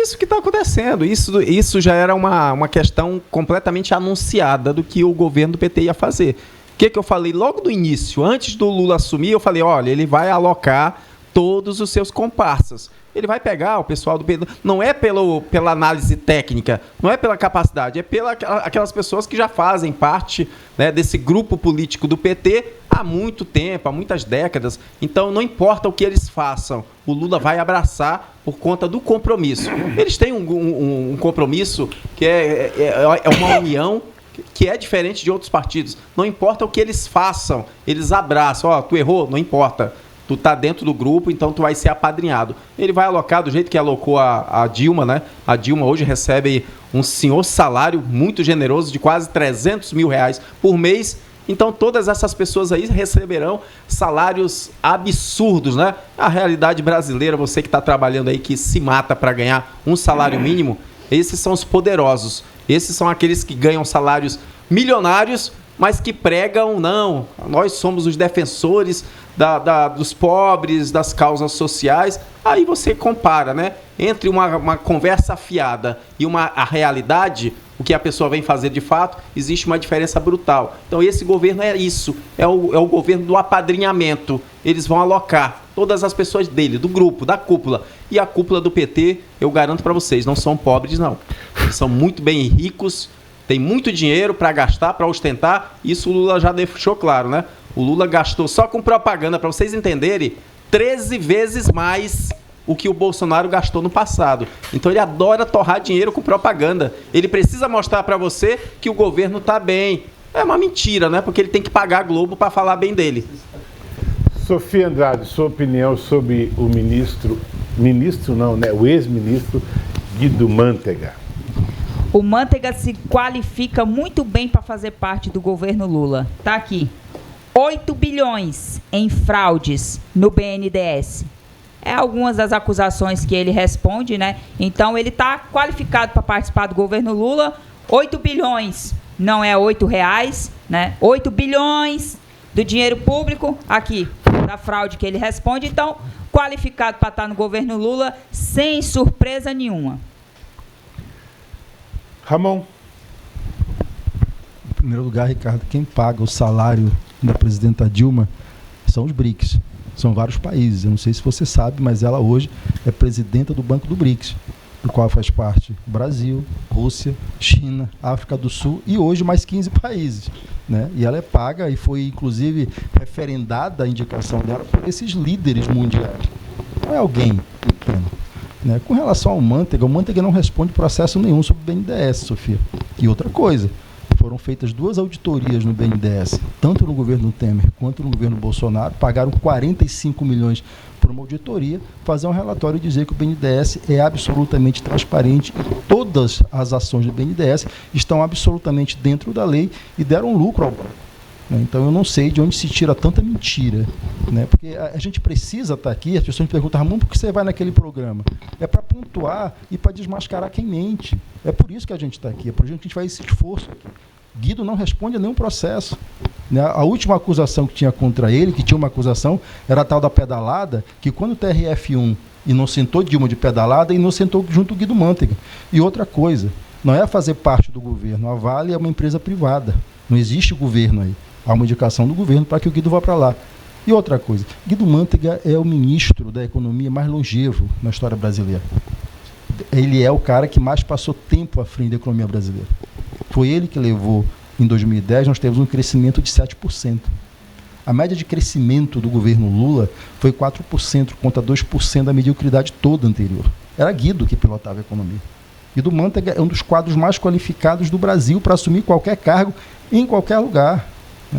isso que está acontecendo. Isso já era uma questão completamente anunciada do que o governo do PT ia fazer. O que eu falei logo no início, antes do Lula assumir, eu falei, olha, ele vai alocar todos os seus comparsas. Ele vai pegar o pessoal do PT, não é pela análise técnica, não é pela capacidade, é aquelas pessoas que já fazem parte, né, desse grupo político do PT há muito tempo, há muitas décadas. Então, não importa o que eles façam, o Lula vai abraçar por conta do compromisso. Eles têm um compromisso que é uma união que é diferente de outros partidos. Não importa o que eles façam, eles abraçam. Tu errou? Não importa. Tu tá dentro do grupo, então tu vai ser apadrinhado. Ele vai alocar do jeito que alocou a Dilma, né? A Dilma hoje recebe um senhor salário muito generoso de quase R$300 mil por mês. Então todas essas pessoas aí receberão salários absurdos, né? A realidade brasileira, você que está trabalhando aí, que se mata para ganhar um salário mínimo, esses são os poderosos. Esses são aqueles que ganham salários milionários, mas que pregam, não, nós somos os defensores dos pobres, das causas sociais. Aí você compara, né? Entre uma conversa afiada e a realidade, o que a pessoa vem fazer de fato, existe uma diferença brutal. Então esse governo é isso, é o governo do apadrinhamento. Eles vão alocar todas as pessoas dele, do grupo, da cúpula. E a cúpula do PT, eu garanto para vocês, não são pobres, não. Eles são muito bem ricos, tem muito dinheiro para gastar, para ostentar. Isso o Lula já deixou claro, né? O Lula gastou só com propaganda, para vocês entenderem, 13 vezes mais o que o Bolsonaro gastou no passado. Então ele adora torrar dinheiro com propaganda. Ele precisa mostrar para você que o governo está bem. É uma mentira, né? Porque ele tem que pagar a Globo para falar bem dele. Sofia Andrade, sua opinião sobre o o ex-ministro Guido Mantega. O Mantega se qualifica muito bem para fazer parte do governo Lula. Tá aqui. 8 bilhões em fraudes no BNDES. É algumas das acusações que ele responde, né? Então, ele está qualificado para participar do governo Lula. 8 bilhões, não é R$8, né? 8 bilhões do dinheiro público, aqui, da fraude que ele responde. Então, qualificado para estar no governo Lula, sem surpresa nenhuma. Ramon. Em primeiro lugar, Ricardo, quem paga o salário da presidenta Dilma são os BRICS. São vários países. Eu não sei se você sabe, mas ela hoje é presidenta do Banco do BRICS, do qual faz parte Brasil, Rússia, China, África do Sul e hoje mais 15 países. Né? E ela é paga e foi, inclusive, referendada a indicação dela por esses líderes mundiais. Não é alguém pequeno. Né? Com relação ao Mantega, o Mantega não responde processo nenhum sobre o BNDES, Sofia. E outra coisa, foram feitas 2 auditorias no BNDES, tanto no governo Temer quanto no governo Bolsonaro, pagaram 45 milhões por uma auditoria, fazer um relatório e dizer que o BNDES é absolutamente transparente e todas as ações do BNDES estão absolutamente dentro da lei e deram lucro ao banco. Então eu não sei de onde se tira tanta mentira, né? Porque a gente precisa estar aqui, as pessoas me perguntam, Ramon, por que você vai naquele programa? É para pontuar e para desmascarar quem mente. É por isso que a gente está aqui, é por isso que a gente faz esse esforço aqui. Guido não responde a nenhum processo. Né? A última acusação que tinha contra ele, que tinha uma acusação, era a tal da pedalada, que quando o TRF1 inocentou Dilma de pedalada, inocentou junto o Guido Mantega. E outra coisa, não é fazer parte do governo, a Vale é uma empresa privada, não existe governo aí. Há uma indicação do governo para que o Guido vá para lá. E outra coisa, Guido Mantega é o ministro da economia mais longevo na história brasileira. Ele é o cara que mais passou tempo à frente da economia brasileira. Foi ele que levou, em 2010, nós tivemos um crescimento de 7%. A média de crescimento do governo Lula foi 4%, contra 2% da mediocridade toda anterior. Era Guido que pilotava a economia. Guido Mantega é um dos quadros mais qualificados do Brasil para assumir qualquer cargo em qualquer lugar.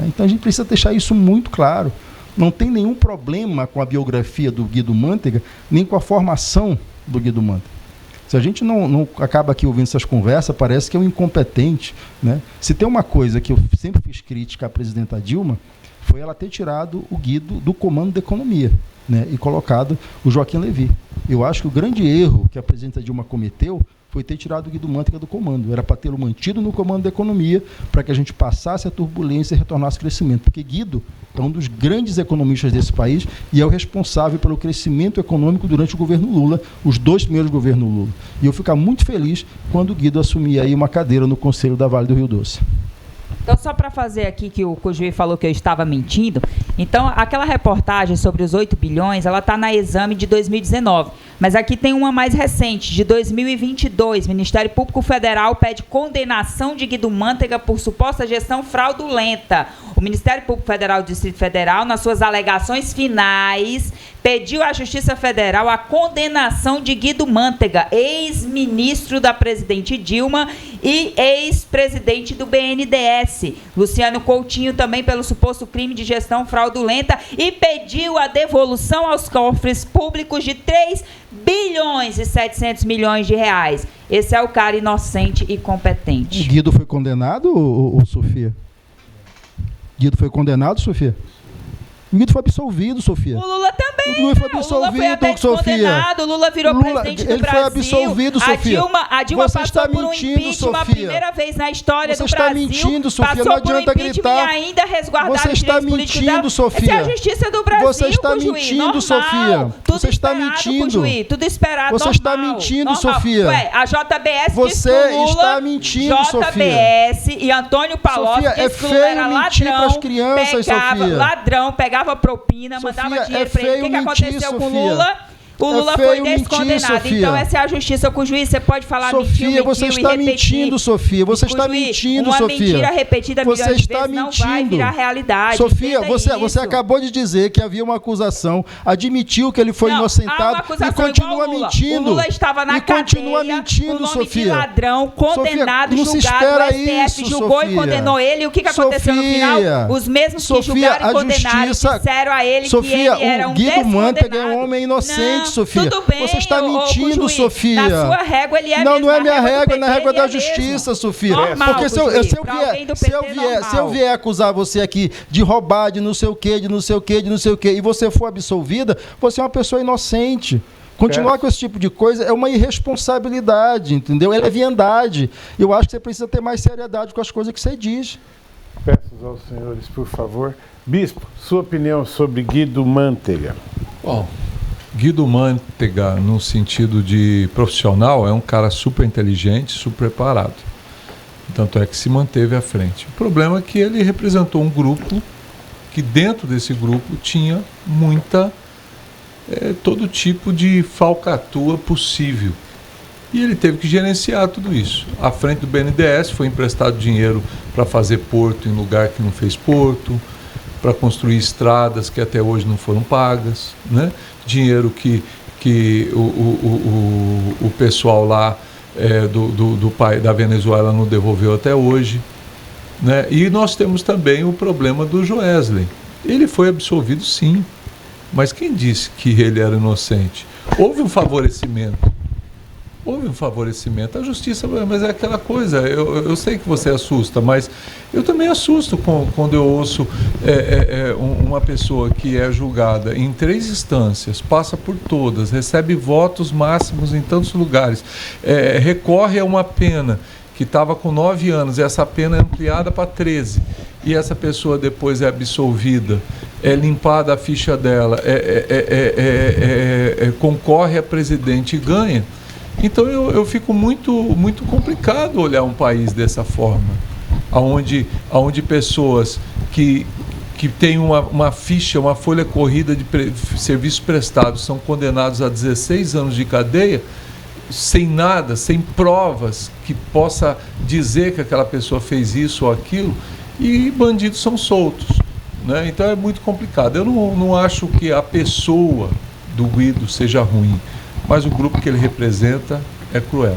Então a gente precisa deixar isso muito claro. Não tem nenhum problema com a biografia do Guido Mantega, nem com a formação do Guido Mantega. Se a gente não acaba aqui ouvindo essas conversas, parece que é um incompetente. Né? Se tem uma coisa que eu sempre fiz crítica à presidenta Dilma, foi ela ter tirado o Guido do comando da economia, né? E colocado o Joaquim Levy. Eu acho que o grande erro que a presidenta Dilma cometeu foi ter tirado o Guido Mantega do comando. Era para tê-lo mantido no comando da economia, para que a gente passasse a turbulência e retornasse ao crescimento. Porque Guido é um dos grandes economistas desse país e é o responsável pelo crescimento econômico durante o governo Lula, os 2 primeiros governos Lula. E eu ficar muito feliz quando o Guido assumir aí uma cadeira no Conselho da Vale do Rio Doce. Então, só para fazer aqui que o juiz falou que eu estava mentindo, então, aquela reportagem sobre os 8 bilhões, ela está na Exame de 2019, mas aqui tem uma mais recente, de 2022, Ministério Público Federal pede condenação de Guido Mantega por suposta gestão fraudulenta. O Ministério Público Federal do Distrito Federal, nas suas alegações finais, pediu à Justiça Federal a condenação de Guido Mantega, ex-ministro da presidente Dilma e ex-presidente do BNDES. Luciano Coutinho também pelo suposto crime de gestão fraudulenta e pediu a devolução aos cofres públicos de 3 bilhões e 700 milhões de reais. Esse é o cara inocente e competente. O Guido foi condenado, ou Sofia? Guido foi condenado, Sofia? O Guido foi absolvido, Sofia. O Lula também. O Lula foi absolvido, Sofia. O Lula virou presidente do Brasil. Ele foi absolvido, Sofia. A Dilma Você passou está por um mentindo, impeachment a Sofia. primeira vez na história Você do está Brasil. mentindo, Sofia. Passou Não adianta por um impeachment gritar. E ainda resguardaram Você os está direitos políticos mentindo, dela. Sofia. Essa é a justiça do Brasil, Você está Cujuí. mentindo, Normal. Sofia. Tudo Você está esperado, mentindo. Cujuí. Tudo esperado, Você normal. está mentindo, Normal. Sofia. Ué, a JBS Você disse que o Lula, está mentindo, Sofia. JBS e Antônio Palocci Sofia, é disse que o Lula era feio mentir ladrão, pras crianças, pegava, Sofia. ladrão, pegava propina, Sofia, mandava dinheiro é pra ele. O que feio aconteceu mentir, com o Sofia. Lula? O Lula feio foi mentir, descondenado. Sofia. Então, essa é a justiça com o juiz. Você pode falar Sofia, você está mentindo, Sofia. Você está mentindo, Sofia. Uma mentira repetida Você milhões de está vezes não vai mentindo. virar realidade. Sofia, Entenda você isso. acabou de dizer que havia uma acusação, admitiu que ele foi Não, há uma inocentado e acusação continua igual ao Lula. mentindo. O Lula estava na e continua cadeia, mentindo, com o nome Sofia. de ladrão, condenado, Sofia, não se julgado. espera O STF isso, julgou Sofia. e condenou ele. E o que aconteceu no final? Os mesmos que Sofia, julgaram e a condenaram justiça- disseram a ele Sofia, que ele era um o Guido Mantega é descondenado. um homem inocente, Não, Sofia. Tudo bem, Você está ô, mentindo, juiz. Sofia. Na sua régua ele é Não, mesmo. não é Na minha do régua, é na PT régua ele da é mesmo. justiça, Sofia. Normal, Porque se eu juiz. Pra alguém do PT, eu vier acusar você aqui de roubar, de não sei o quê, de não sei o quê, de não sei o quê, e você for absolvida, você é uma pessoa inocente. Continuar com esse tipo de coisa é uma irresponsabilidade, entendeu? É leviandade. Eu acho que você precisa ter mais seriedade com as coisas que você diz. Peço aos senhores, por favor. Bispo, sua opinião sobre Guido Mantega. Bom, Guido Mantega, no sentido de profissional, é um cara super inteligente, super preparado. Tanto é que se manteve à frente. O problema é que ele representou um grupo que dentro desse grupo tinha todo tipo de falcatrua possível. E ele teve que gerenciar tudo isso. À frente do BNDES foi emprestado dinheiro para fazer porto em lugar que não fez porto, para construir estradas que até hoje não foram pagas, né? Dinheiro que o pessoal lá da Venezuela não devolveu até hoje, né? E nós temos também o problema do Joesley. Ele foi absolvido, sim, mas quem disse que ele era inocente? Houve um favorecimento. A justiça, mas é aquela coisa, eu sei que você assusta, mas eu também assusto quando eu ouço uma pessoa que é julgada em 3 instâncias, passa por todas, recebe votos máximos em tantos lugares, recorre a uma pena que estava com 9 anos, e essa pena é ampliada para 13, e essa pessoa depois é absolvida, é limpada a ficha dela, concorre a presidente e ganha. Então eu fico muito complicado olhar um país dessa forma, onde pessoas que têm uma ficha, uma folha corrida de serviços prestados são condenados a 16 anos de cadeia, sem nada, sem provas que possa dizer que aquela pessoa fez isso ou aquilo, e bandidos são soltos, né? Então é muito complicado. Eu não acho que a pessoa do Guido seja ruim, mas o grupo que ele representa é cruel.